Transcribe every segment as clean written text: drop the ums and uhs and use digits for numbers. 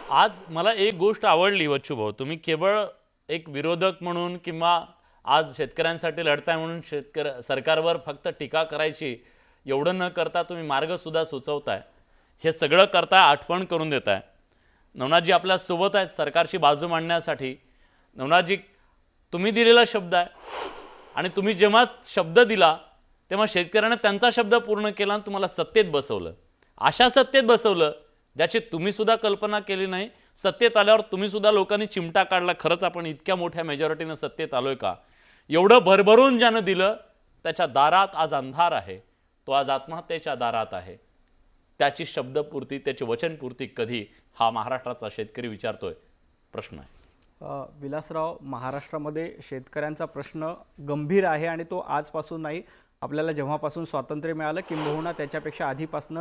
आज मला एक गोष्ट आवडली बच्चू भाऊ, तुम्ही केवळ एक विरोधक म्हणून किंवा आज शेतकऱ्यांसाठी लढताय म्हणून सरकारवर फक्त टीका करायची एवढं न करता तुम्ही मार्ग सुद्धा सुचवताय. हे सगळं करताय, आठवण करून देताय. नवनाथजी आपल्या सोबत आहेत सरकारची बाजू मांडण्यासाठी. नवनाथजी, तुम्ही दिलेला शब्द आहे आणि तुम्ही जेव्हा शब्द दिला तेव्हा शेतकऱ्यांना त्यांचा शब्द पूर्ण केला आणि तुम्हाला सत्तेत बसवलं. अशा सत्तेत बसवलं ज्याची तुम्ही सुद्धा कल्पना केली नाही. सत्तेत आल्यावर तुम्ही सुद्धा लोकांनी चिमटा काढला, खरंच आपण इतक्या मोठ्या मेजॉरिटीनं सत्तेत आलोय का. एवढं भरभरून ज्यानं दिलं त्याच्या दारात आज अंधार आहे. तो आज आत्महत्येच्या दारात आहे. त्याची शब्दपूर्ती, त्याची वचनपूर्ती कधी, हा महाराष्ट्राचा शेतकरी विचारतोय. प्रश्न आहे. विलासराव, महाराष्ट्रामध्ये शेतकऱ्यांचा प्रश्न गंभीर आहे आणि तो आजपासून नाही, आपल्याला जेव्हापासून स्वातंत्र्य मिळालं किंबहुना त्याच्यापेक्षा आधीपासून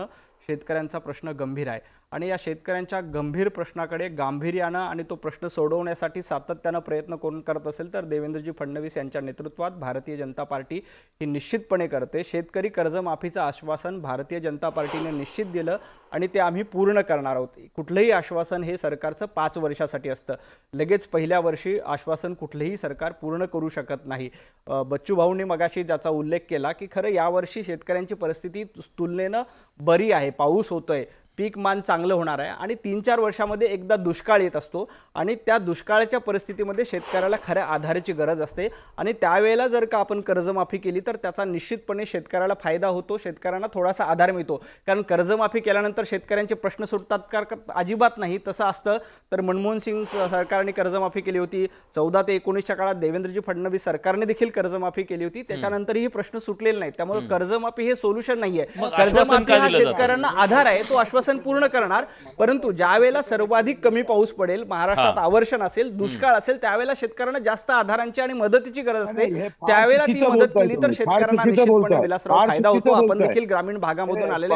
शेतकऱ्यांचा प्रश्न गंभीर आहे. आणि या शेतकऱ्यांच्या गंभीर प्रश्नाकडे गांभीर्यानं आणि तो प्रश्न सोडवण्यासाठी सातत्यानं प्रयत्न कोण करत असेल तर देवेंद्रजी फडणवीस यांच्या नेतृत्वात भारतीय जनता पार्टी ही निश्चितपणे करते. शेतकरी कर्जमाफीचं आश्वासन भारतीय जनता पार्टीने निश्चित दिलं आणि ते आम्ही पूर्ण करणार आहोत. कुठलंही आश्वासन हे सरकारचं 5 वर्षासाठी असतं. लगेच पहिल्या वर्षी आश्वासन कुठलेही सरकार पूर्ण करू शकत नाही. बच्चू भाऊंनी मगाशी ज्याचा उल्लेख केला की खरं यावर्षी शेतकऱ्यांची परिस्थिती तुलनेनं बरी आहे. पाऊस होतोय, पीकमान चांगलं होणार आहे आणि 3-4 वर्षामध्ये एकदा दुष्काळ येत असतो आणि त्या दुष्काळाच्या परिस्थितीमध्ये शेतकऱ्याला खऱ्या आधाराची गरज असते आणि त्यावेळेला जर का आपण कर्जमाफी केली तर त्याचा निश्चितपणे शेतकऱ्याला फायदा होतो, शेतकऱ्यांना थोडासा आधार मिळतो. कारण कर्जमाफी केल्यानंतर शेतकऱ्यांचे प्रश्न सुटतात का? अजिबात नाही. तसं असतं तर मनमोहन सिंग सरकारने कर्जमाफी केली होती. 14 ते 19च्या काळात देवेंद्रजी फडणवीस सरकारने देखील कर्जमाफी केली होती. त्याच्यानंतरही प्रश्न सुटलेले नाहीत. त्यामुळे कर्जमाफी हे सोल्युशन नाहीये. कर्जमाफी हा शेतकऱ्यांना आधार आहे, तो आश्वासन पूर्ण करणार. परंतु ज्या वेळेला सर्वाधिक कमी पाऊस पडेल, महाराष्ट्रात आवर्षण असेल, दुष्काळ असेल, त्यावेळेला शेतकऱ्यांना जास्त आधारांची आणि मदतीची गरज असते. त्यावेळेला ती मदत केली तर शेतकऱ्यांना निश्चितपणे विलासराव फायदा होतो. आपण देखील ग्रामीण भागामधून आलेले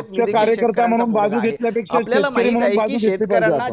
आपल्याला माहित आहे की शेतकऱ्यांना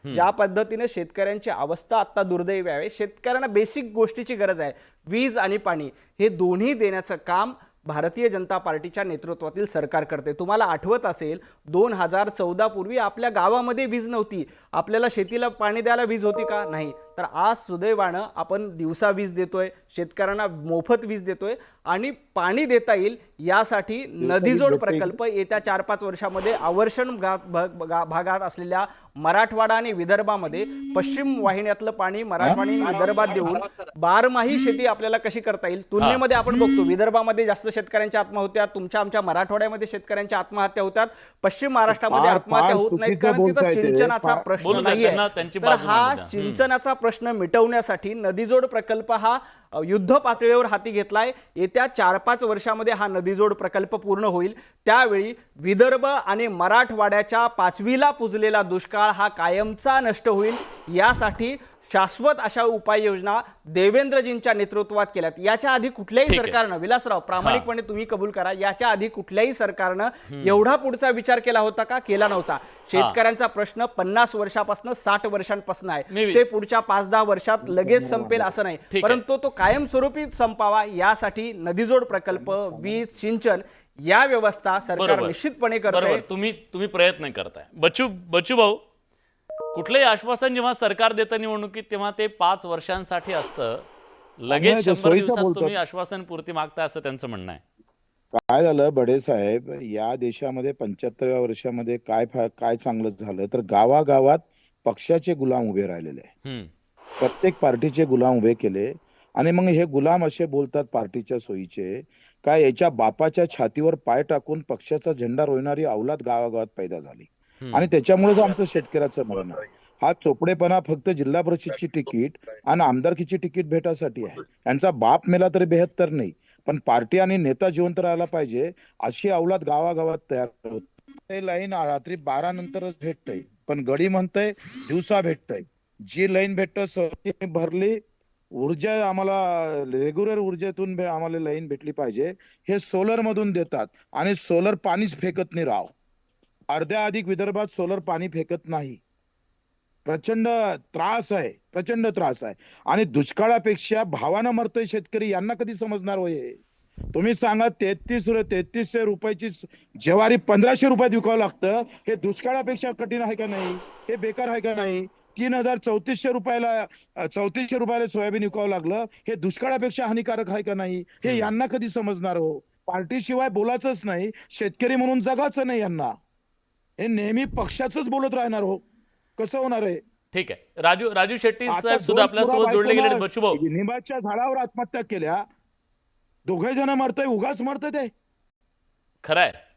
ज्या पद्धतीने शेतकऱ्यांची अवस्था आता दुर्दैवी आहे. शेतकऱ्यांना बेसिक गोष्टीची गरज आहे, वीज आणि पाणी. हे दोन्ही देण्याचं काम भारतीय जनता पार्टीच्या नेतृत्वातील सरकार करते. तुम्हाला आठवत असेल 2014 पूर्वी आपल्या गावामध्ये वीज नव्हती. आपल्याला शेतीला पाणी द्यायला वीज होती का? नाही. तर आज सुदैवानं आपण दिवसा वीज देतोय, शेतकऱ्यांना मोफत वीज देतोय आणि पाणी देता येईल यासाठी नदीजोड प्रकल्प येत्या 4-5 वर्षामध्ये आवर्षण भागात असलेल्या मराठवाडा आणि विदर्भामध्ये पश्चिम वाहिन्यातलं पाणी मराठवाडा आणि विदर्भात देऊन बारमाही शेती आपल्याला कशी करता येईल. तुलनेमध्ये आपण बघतो विदर्भामध्ये जास्त शेतकऱ्यांच्या आत्महत्या, तुमच्या आमच्या मराठवाड्यामध्ये शेतकऱ्यांच्या आत्महत्या होतात, पश्चिम महाराष्ट्रामध्ये आत्महत्या होत नाहीत कारण तिथं सिंचनाचा प्रश्न नाहीये. तर हा सिंचनाचा प्रश्न मिटवण्यासाठी नदीजोड प्रकल्प हा युद्ध पातळीवर हाती घेतलाय. येत्या 4-5 वर्षामध्ये हा नदीजोड प्रकल्प पूर्ण होईल. त्यावेळी विदर्भ आणि मराठवाड्याच्या 5वीला पुजलेला दुष्काळ हा कायमचा नष्ट होईल. यासाठी शाश्वत अशा उपाययोजना देवेंद्रजींच्या नेतृत्वात केल्यात. याच्या आधी कुठल्याही सरकारनं, विलासराव प्रामाणिकपणे तुम्ही कबूल करा, याच्या आधी कुठल्याही सरकारनं एवढा पुढचा विचार केला होता का? केला नव्हता. शेतकऱ्यांचा प्रश्न 50 वर्षापासून 60 वर्षांपासून आहे. ते पुढच्या 5-10 वर्षात लगेच संपेल असं नाही, परंतु तो कायमस्वरूपी संपावा यासाठी नदीजोड प्रकल्प, वीज, सिंचन या व्यवस्था सरकार निश्चितपणे करते. तुम्ही प्रयत्न करताय. बच्चू भाऊ, कुठलंही आश्वासन जेव्हा सरकार देतं निवडणुकीत तेव्हा ते 5 वर्षांसाठी असतं. लगेच 100 दिवसात तुम्ही आश्वासन पूर्ती मागताय असं त्यांचं म्हणणं आहे. काय झालं बडे साहेब, या देशामध्ये 75व्या वर्षामध्ये काय चांगलं झालं तर गावागावात पक्षाचे गुलाम उभे राहिलेले आहे. प्रत्येक पार्टीचे गुलाम उभे केले आणि मग हे गुलाम असे बोलतात पार्टीच्या सोयीचे काय, याच्या बापाच्या छातीवर पाय टाकून पक्षाचा झेंडा रोवणारी अवलाद गावागावात पैदा झाली आणि त्याच्यामुळे आमचं शेतकऱ्याचं मरण आहे. हा चोपडेपणा फक्त जिल्हा परिषदची तिकीट आणि आमदारकीची तिकीट भेटासाठी आहे. यांचा बाप मेला तरी बेहत्तर नाही, पण पार्टी आणि नेता जिवंत राहायला पाहिजे अशी अवलाद गावागावात तयार होत. लाईन रात्री 12 नंतरच भेटतय, पण गडी म्हणतय दिवसा भेटतय. जी लाईन भेटत भरली, ऊर्जा आम्हाला रेग्युलर ऊर्जेतून आम्हाला लाईन भेटली पाहिजे. हे सोलर मधून देतात आणि सोलर पाणीच फेकत नाही राव. अर्ध्या अधिक विदर्भात सोलर पाणी फेकत नाही. प्रचंड त्रास आहे, प्रचंड त्रास आहे. आणि दुष्काळापेक्षा भावानं मरतोय शेतकरी, यांना कधी समजणार होय? तुम्ही सांगा 3300 रुपयाची ज्वारी 1500 रुपयात विकावं लागतं. हे दुष्काळापेक्षा कठीण आहे का नाही? हे बेकार आहे का नाही? 3400 रुपयाला 3400 रुपयाला सोयाबीन विकावं लागलं. हे दुष्काळापेक्षा हानिकारक आहे का नाही? हे यांना कधी समजणार हो? पार्टीशिवाय बोलायचंच नाही, शेतकरी म्हणून जगाचं नाही यांना. हे नेहमी पक्षाचंच बोलत राहणार हो. कसं होणार आहे? ठीक आहे. राजू शेट्टी आता साहेब सुद्धा दोन आपल्यासोबत पोरं जोडले गेले बायकोला बच्चू भाऊ. लिंबाच्या झाडावर आत्महत्या केल्या. दोघे जण मरतय, उगाच मरतय ते. खरंय